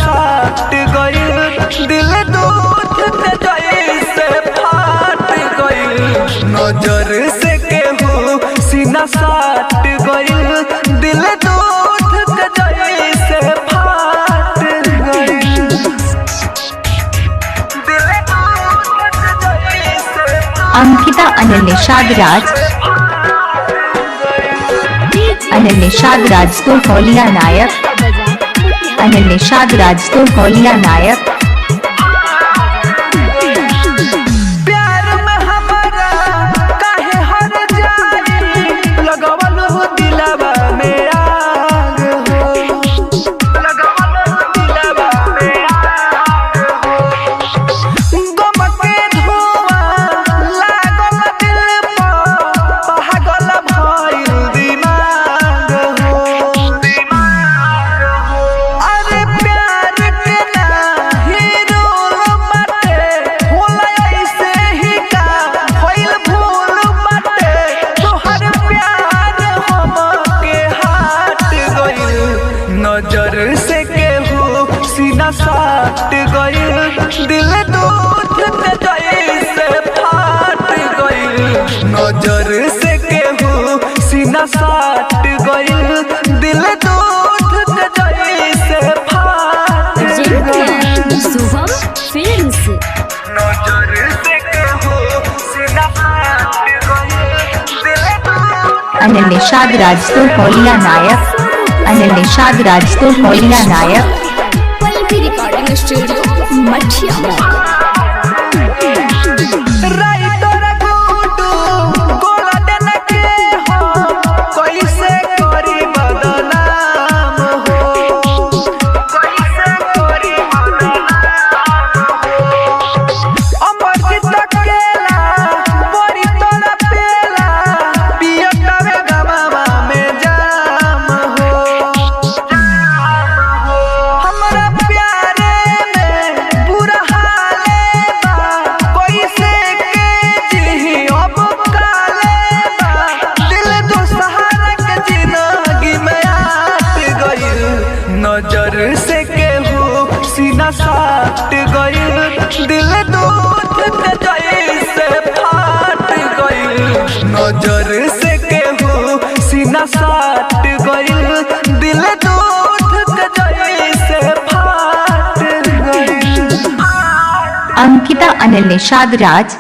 साट गइल दिल दूध के जैसे फाट गइल नजर से केहू सीना साट गइल दिल दूध के जैसे फाट गइल दिल दूध के जैसे अंकिता अनिल निषाद राज अनिल निषाद राज तो होलिया नायक अनिल निषाद राज तो होलिया नायक प्यार में हमारा काहे हर जाई लगवल हो दिलवा में आग हो लगवल हो दिलवा में आग हो गम के धुआं लागल दिल पर पागल भइल दिमाग हो अरे प्यार के नाही रोल बाटे होला ऐसे ही का होइल भूल बाटे तोहर प्यार हमके हाट गइल नजर से केहू सीना साट गइल दिल दूध के जैसे फाट गइल नजर से केहू सीना साट गइल दिल दूध के जैसे फाट गइल शुभम फिल्म्स नजर से केहू सीना साट गइल दिल दूध अनिल निषाद राज तो होलिया नायक अनिल निषाद राज तो होलिया नायक पल्लवी रिकॉर्डिंग स्टूडियो मठिया राइटर गुडू गोल्डन के हो कैसे करी बदनाम हो कैसे करी बदनाम हो अमरजीत अकेला बड़ी तोरा पेला पियटावे गमावा में जाम हो हमरा प्यारे में बुरा हाले बा कैसे के जी अब काले बा दिल दो सहारा के जिंदगी में आट गइल नजर से केहू सीना साट गइल दिल दूध के जैसे फाट गइल नजर से केहू सीना साट गइल दिल दूध के जैसे फाट गइल अंकिता अनिल निषाद राज